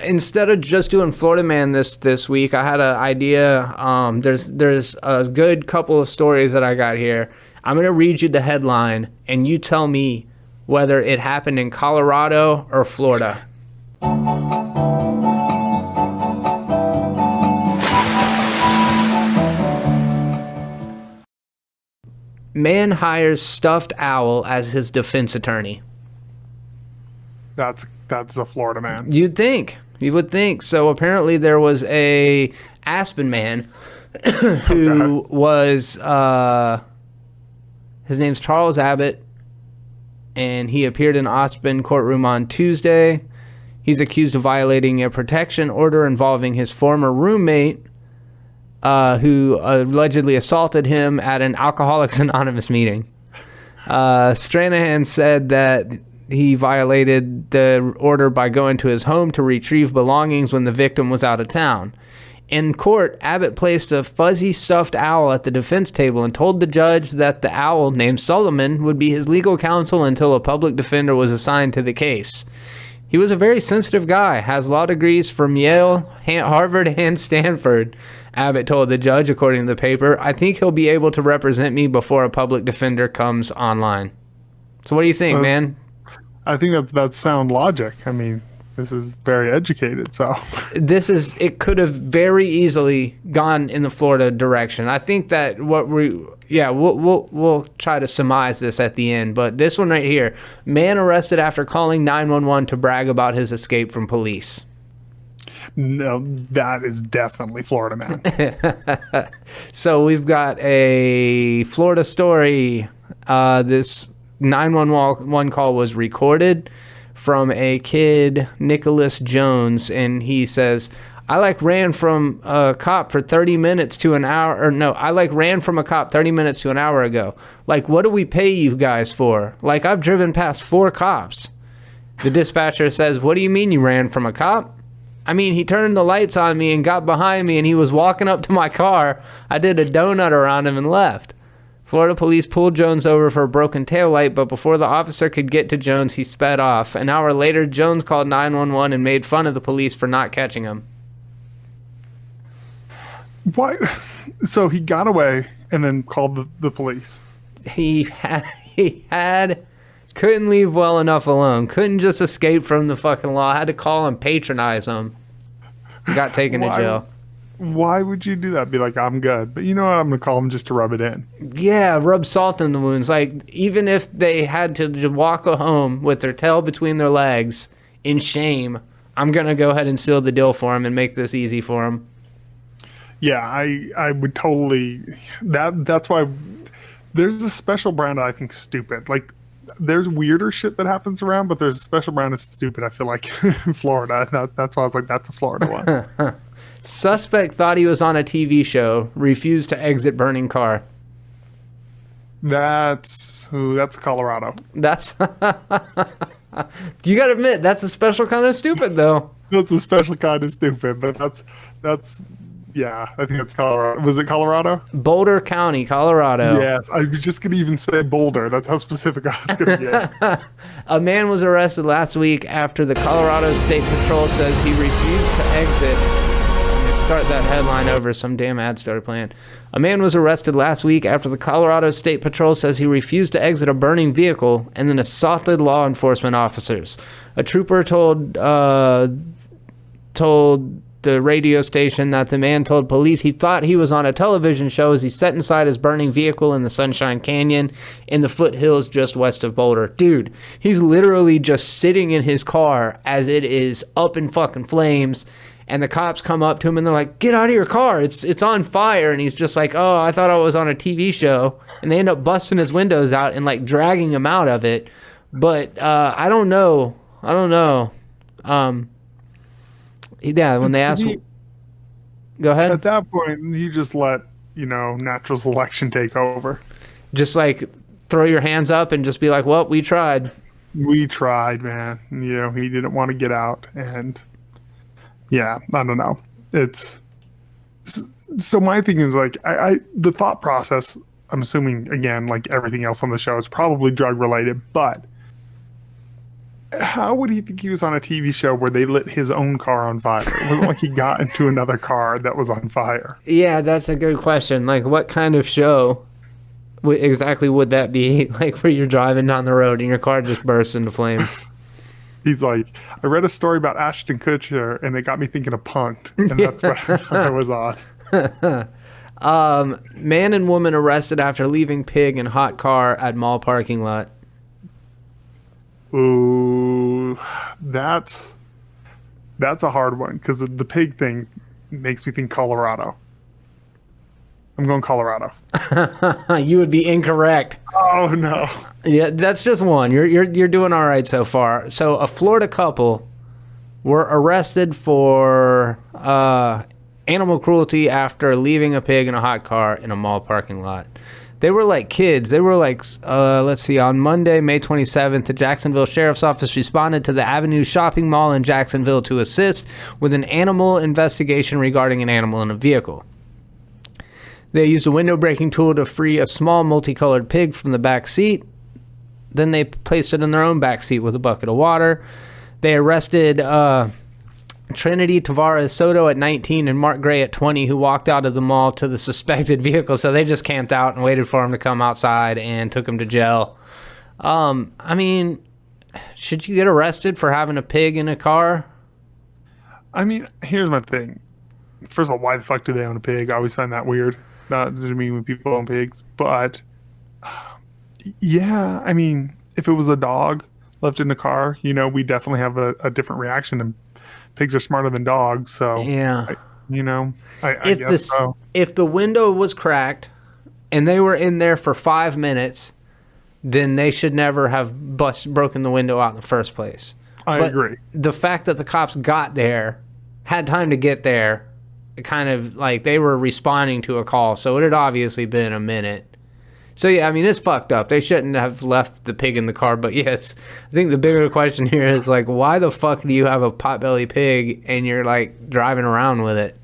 instead of just doing Florida Man this week, I had an idea. There's a good couple of stories that I got here. I'm going to read you the headline, and you tell me whether it happened in Colorado or Florida. Man hires stuffed owl as his defense attorney. That's a Florida man. You would think. So apparently there was a Aspen man who was, his name's Charles Abbott, and he appeared in Aspen courtroom on Tuesday. He's accused of violating a protection order involving his former roommate, who allegedly assaulted him at an Alcoholics Anonymous meeting. Stranahan said that he violated the order by going to his home to retrieve belongings when the victim was out of town. In court, Abbott placed a fuzzy stuffed owl at the defense table and told the judge that the owl, named Solomon, would be his legal counsel until a public defender was assigned to the case. He was a very sensitive guy, has law degrees from Yale, Harvard, and Stanford, Abbott told the judge, according to the paper. I think he'll be able to represent me before a public defender comes online. So what do you think, man? I think that's sound logic. I mean, this is very educated, so. It could have very easily gone in the Florida direction. I think that we'll try to surmise this at the end, but this one right here, man arrested after calling 911 to brag about his escape from police. No, that is definitely Florida man. So we've got a Florida story. This 911 call was recorded from a kid, Nicholas Jones, and he says, I ran from a cop for 30 minutes to an hour, ran from a cop 30 minutes to an hour ago. What do we pay you guys for? I've driven past 4 cops. The dispatcher says, what do you mean you ran from a cop? I mean, he turned the lights on me and got behind me, and he was walking up to my car. I did a donut around him and left. Florida police pulled Jones over for a broken taillight, but before the officer could get to Jones, he sped off. An hour later, Jones called 911 and made fun of the police for not catching him. What? So he got away and then called the police. He couldn't leave well enough alone. Couldn't just escape from the fucking law. Had to call and patronize him. Got taken to jail. Why would you do that? Be like, I'm good. But you know what? I'm going to call him just to rub it in. Yeah, rub salt in the wounds. Even if they had to walk home with their tail between their legs in shame, I'm going to go ahead and seal the deal for him and make this easy for him. Yeah, I would totally... That's why there's a special brand I think stupid. There's weirder shit that happens around, but there's a special brand of stupid, I feel like, in Florida. That's why I was like, that's a Florida one. Suspect thought he was on a TV show, refused to exit burning car. That's Colorado. That's you gotta admit, that's a special kind of stupid, though. That's a special kind of stupid, but that's yeah, I think it's Colorado. Was it Colorado? Boulder County, Colorado. Yes, I was just gonna even say Boulder. That's how specific I was gonna get. A man was arrested last week after the Colorado State Patrol says he refused to exit. Start that headline over. Some damn ad started playing. A man was arrested last week after the Colorado State Patrol says he refused to exit a burning vehicle and then assaulted law enforcement officers. A trooper told the radio station that the man told police he thought he was on a television show as he sat inside his burning vehicle in the Sunshine Canyon in the foothills just west of Boulder. Dude, he's literally just sitting in his car as it is up in fucking flames. And the cops come up to him and they're like, get out of your car. It's on fire. And he's just like, oh, I thought I was on a TV show. And they end up busting his windows out and dragging him out of it. But I don't know. Yeah, when they ask... Go ahead. At that point, you just let, natural selection take over. Just throw your hands up and just be like, well, we tried. We tried, man. He didn't want to get out. And... yeah, I don't know. It's so my thing is the thought process, I'm assuming again, like everything else on the show, is probably drug related, but how would he think he was on a TV show where they lit his own car on fire? It wasn't like he got into another car that was on fire. Yeah, that's a good question. Like, what kind of show exactly would that be? Like, where you're driving down the road and your car just bursts into flames. He's like, I read a story about Ashton Kutcher and it got me thinking of Punk'd. And that's what I was on. Man and woman arrested after leaving pig in hot car at mall parking lot. Ooh, that's a hard one because the pig thing makes me think Colorado. I'm going Colorado. You would be incorrect. Oh no. Yeah, that's just one. You're doing all right so far. So a Florida couple were arrested for animal cruelty after leaving a pig in a hot car in a mall parking lot. They were like kids. They were like, let's see, on Monday, May 27th, the Jacksonville Sheriff's Office responded to the Avenue Shopping Mall in Jacksonville to assist with an animal investigation regarding an animal in a vehicle. They used a window-breaking tool to free a small multicolored pig from the back seat. Then they placed it in their own back seat with a bucket of water. They arrested Trinity Tavares Soto at 19 and Mark Gray at 20, who walked out of the mall to the suspected vehicle. So they just camped out and waited for him to come outside and took him to jail. I mean, should you get arrested for having a pig in a car? I mean, here's my thing. First of all, why the fuck do they own a pig? I always find that weird. Not to me when people own pigs, but yeah, I mean, if it was a dog left in the car, we definitely have a different reaction. And pigs are smarter than dogs, so Yeah. I guess so. If the window was cracked and they were in there for 5 minutes, then they should never have broken the window out in the first place. I agree. The fact that the cops got there, had time to get there, kind of like they were responding to a call, so it had obviously been a minute. So yeah, I mean, it's fucked up. They shouldn't have left the pig in the car, but yes, I think the bigger question here is like, why the fuck do you have a potbelly pig and you're like driving around with it?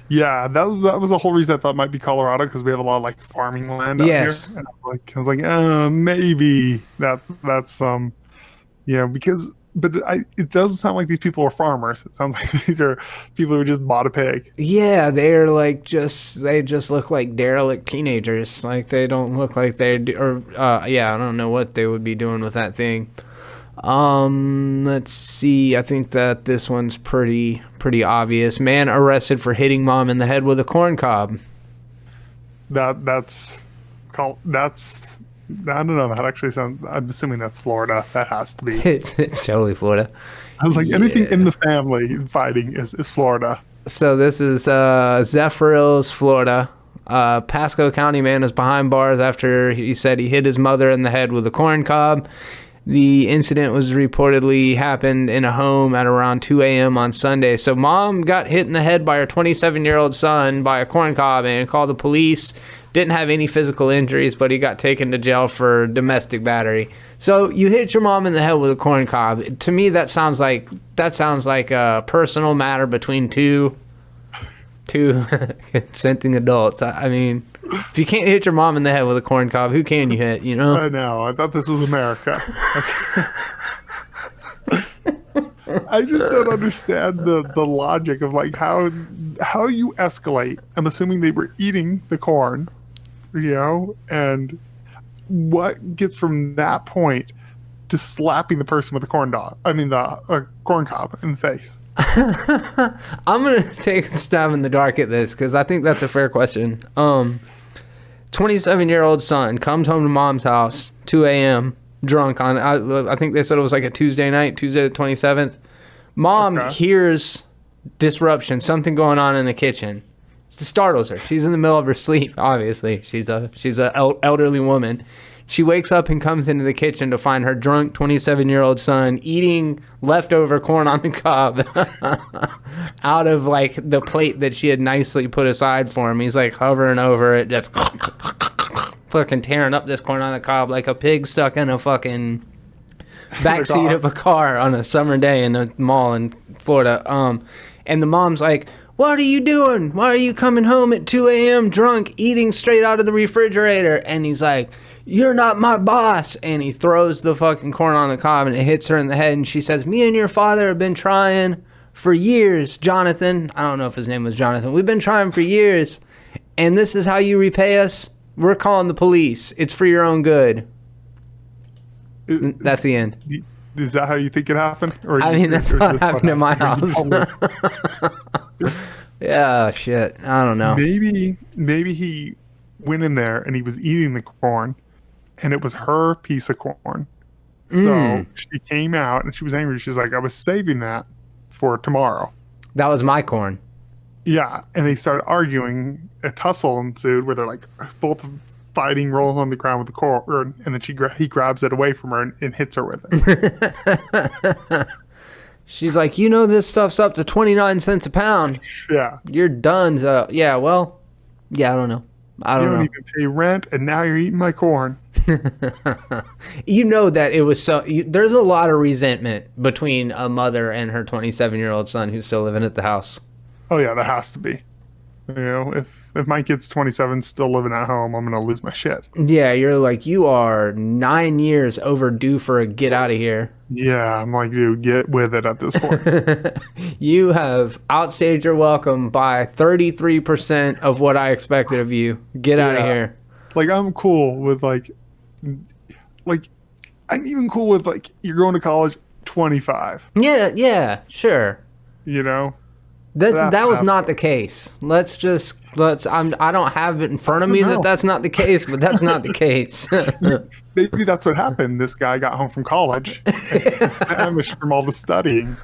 Yeah, that was the whole reason I thought it might be Colorado, because we have a lot of like farming land out here. And I was like, maybe that's because. But it doesn't sound like these people are farmers. It sounds like these are people who just bought a pig. Yeah, they're like they just look like derelict teenagers. Like they don't look like they do, or I don't know what they would be doing with that thing. Let's see. I think that this one's pretty obvious. Man arrested for hitting mom in the head with a corn cob. That's I don't know. That actually sounds. I'm assuming that's Florida. That has to be. It's totally Florida. I was like, anything in the family fighting is Florida. So this is Zephyr Hills, Florida. Pasco County man is behind bars after he said he hit his mother in the head with a corn cob. The incident was reportedly happened in a home at around 2 a.m. on Sunday. So mom got hit in the head by her 27-year-old son by a corn cob and called the police. Didn't have any physical injuries, but he got taken to jail for domestic battery. So you hit your mom in the head with a corn cob. To me, that sounds like a personal matter between two consenting adults. I mean, if you can't hit your mom in the head with a corn cob, who can you hit? I know. I thought this was America. I just don't understand the logic of like how you escalate. I'm assuming they were eating the corn, and what gets from that point to slapping the person with the corn cob in the face. I'm gonna take a stab in the dark at this because I think that's a fair question. 27-year-old son comes home to mom's house 2 a.m. drunk on I think they said it was like a Tuesday night, Tuesday the 27th. Mom hears disruption, something going on in the kitchen. It startles her. She's in the middle of her sleep. Obviously, she's a elderly woman. She wakes up and comes into the kitchen to find her drunk 27-year-old son eating leftover corn on the cob out of like the plate that she had nicely put aside for him. He's like hovering over it, just fucking tearing up this corn on the cob like a pig stuck in a fucking backseat of a car on a summer day in a mall in Florida. And the mom's like, What are you doing? Why are you coming home at 2 a.m. drunk, eating straight out of the refrigerator? And he's like, you're not my boss. And he throws the fucking corn on the cob and it hits her in the head. And she says, me and your father have been trying for years, Jonathan. I don't know if his name was Jonathan. We've been trying for years. And this is how you repay us? We're calling the police. It's for your own good. That's the end. Is that how you think it happened? Or I mean, that's what happened at my house. Yeah, shit. I don't know. Maybe he went in there and he was eating the corn, and it was her piece of corn. So she came out and she was angry. She's like, I was saving that for tomorrow. That was my corn. Yeah, and they started arguing. A tussle ensued where they're like both fighting, rolling on the ground with the corn, and then he grabs it away from her and hits her with it. She's like, you know, this stuff's up to 29 cents a pound. Yeah. You're done. Yeah, well, yeah, I don't know. I don't know. You don't even pay rent, and now you're eating my corn. You know that it was there's a lot of resentment between a mother and her 27-year-old son who's still living at the house. Oh, yeah, there has to be. You know, if my kid's 27 still living at home, I'm going to lose my shit. Yeah, you're like, you are 9 years overdue for a get out of here. Yeah, I'm like, dude, get with it at this point. You have outstayed your welcome by 33% of what I expected of you. Get out of here. Like, I'm cool with, like, I'm even cool with, like, you're going to college 25. Yeah, sure. You know? That was not the case. I don't have it in front of me that that's not the case, but that's not the case. Maybe that's what happened. This guy got home from college, famished from all the studying.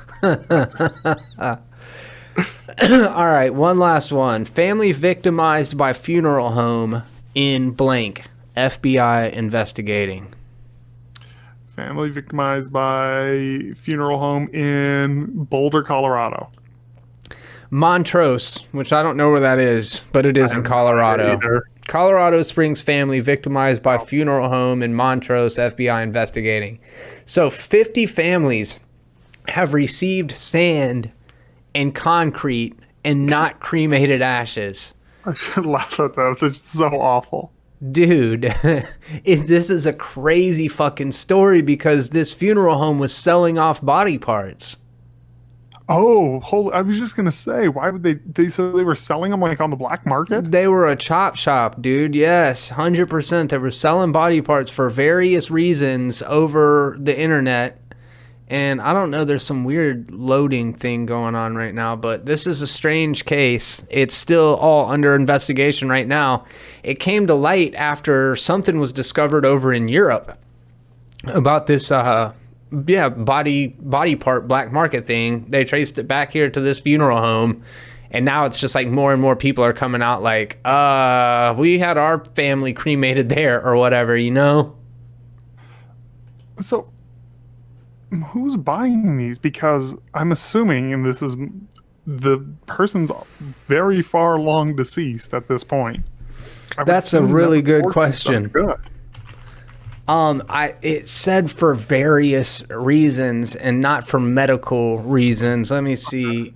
All right, one last one. Family victimized by funeral home in blank. FBI investigating. Family victimized by funeral home in Boulder, Colorado. Montrose, which I don't know where that is, but it is in Colorado. Colorado Springs family victimized by funeral home in Montrose, FBI investigating. So 50 families have received sand and concrete and not cremated ashes. I should laugh at that. It's so awful. Dude, this is a crazy fucking story because this funeral home was selling off body parts. Oh, I was just going to say, why would they were selling them like on the black market? They were a chop shop, dude. Yes, 100%. They were selling body parts for various reasons over the internet. And I don't know, there's some weird loading thing going on right now, but this is a strange case. It's still all under investigation right now. It came to light after something was discovered over in Europe about this body part black market thing. They traced it back here to this funeral home, and now it's just like more and more people are coming out like, we had our family cremated there or whatever, you know? So who's buying these? Because I'm assuming, and this is, the person's very far long deceased at this point. That's a really good question. It said for various reasons and not for medical reasons. Let me see.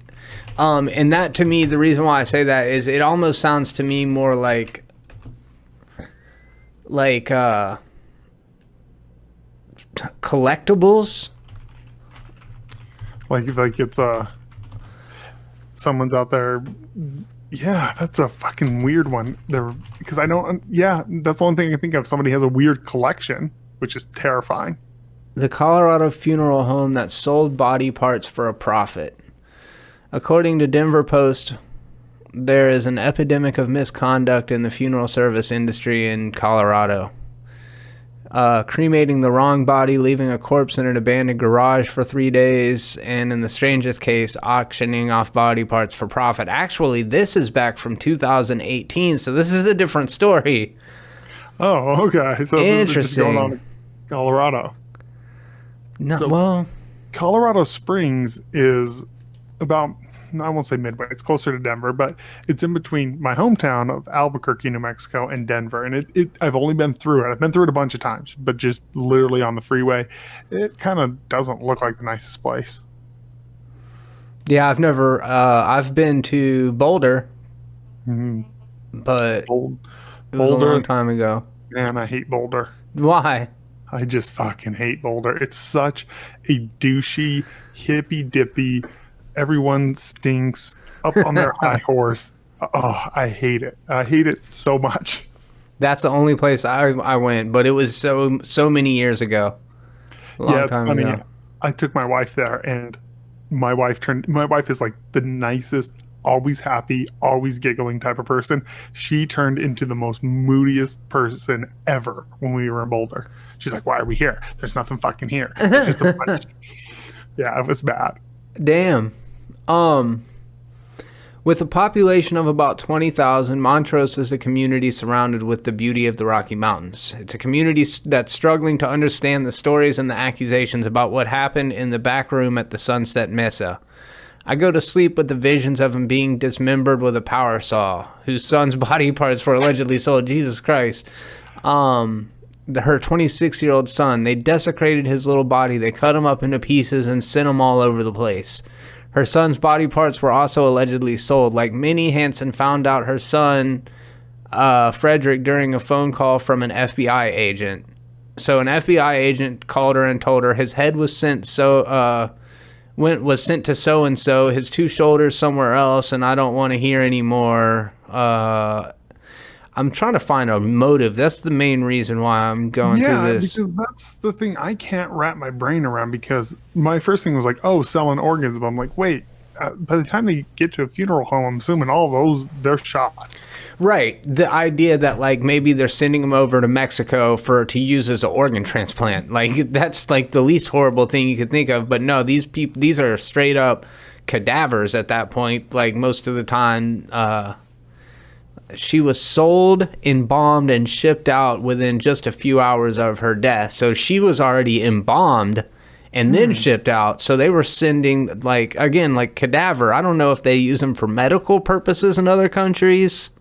And that, to me, the reason why I say that is it almost sounds to me more like collectibles. Like it's someone's out there. Yeah, that's a fucking weird one. Because I don't. Yeah, that's the only thing I can think of. Somebody has a weird collection, which is terrifying. The Colorado funeral home that sold body parts for a profit. According to Denver Post, there is an epidemic of misconduct in the funeral service industry in Colorado. Cremating the wrong body, leaving a corpse in an abandoned garage for 3 days, and in the strangest case, auctioning off body parts for profit. Actually, this is back from 2018, so this is a different story. Oh, okay. So this is just going on in Colorado. Colorado Springs is about, I won't say midway, it's closer to Denver, but it's in between my hometown of Albuquerque, New Mexico, and Denver. And I've only been through it. I've been through it a bunch of times, but just literally on the freeway, it kind of doesn't look like the nicest place. Yeah, I've never. I've been to Boulder, Mhm. but Bold, it was a long Boulder, time ago. man, I hate Boulder. Why? I just fucking hate Boulder. It's such a douchey, hippy dippy, everyone stinks up on their high horse. Oh, I hate it. I hate it so much. That's the only place I went, but it was so many years ago, a Yeah, long it's time funny. ago. I took my wife there, and my wife is like the nicest, always happy, always giggling type of person. She turned into the most moodiest person ever when we were in Boulder. She's like, "Why are we here? There's nothing fucking here. It's just a bunch." Yeah, it was bad. Damn. Um, with a population of about 20,000, Montrose is a community surrounded with the beauty of the Rocky Mountains. It's a community that's struggling to understand the stories and the accusations about what happened in the back room at the Sunset Mesa. I go to sleep with the visions of him being dismembered with a power saw, whose son's body parts were allegedly sold. Jesus Christ. Her 26-year-old son, they desecrated his little body. They cut him up into pieces and sent him all over the place. Her son's body parts were also allegedly sold. Like Minnie, Hansen found out her son, Frederick, during a phone call from an FBI agent. So an FBI agent called her and told her his head was sent was sent to so and so, his two shoulders somewhere else, and I don't want to hear anymore. I'm trying to find a motive. That's the main reason why I'm going Yeah, through this. because that's the thing I can't wrap my brain around. Because my first thing was like, "Oh, selling organs," but I'm like, "Wait." By the time they get to a funeral home, I'm assuming all those they're shot. Right. The idea that like maybe they're sending him over to Mexico to use as an organ transplant. Like that's like the least horrible thing you could think of. But no, these are straight up cadavers at that point. Like most of the time, she was sold, embalmed, and shipped out within just a few hours of her death. So she was already embalmed and then shipped out. So they were sending like cadaver. I don't know if they use them for medical purposes in other countries.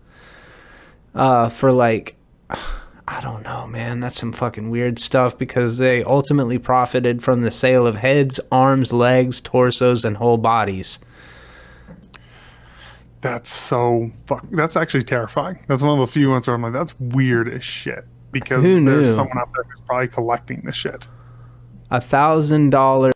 For like, I don't know, man. That's some fucking weird stuff because they ultimately profited from the sale of heads, arms, legs, torsos, and whole bodies. That's actually terrifying. That's one of the few ones where I'm like, that's weird as shit. Because Who knew? there's someone out there who's probably collecting the shit. $1,000.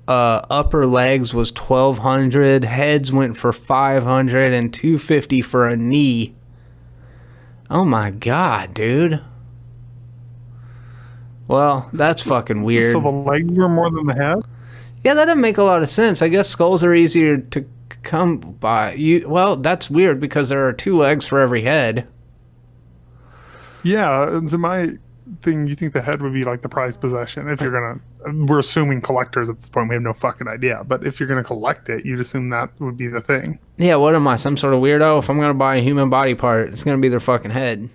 Upper legs was 1,200. Heads went for 500 and 250 for a knee. Oh my god, dude. Well, that's fucking weird. So the legs were more than the head? Yeah, that doesn't make a lot of sense. I guess skulls are easier to come by. Well, that's weird because there are 2 legs for every head. Yeah, to my thing, you think the head would be like the prized possession. If you're gonna, we're assuming collectors at this point. We have no fucking idea. But if you're gonna collect it, you'd assume that would be the thing. Yeah, what am I, some sort of weirdo? If I'm gonna buy a human body part, it's gonna be their fucking head.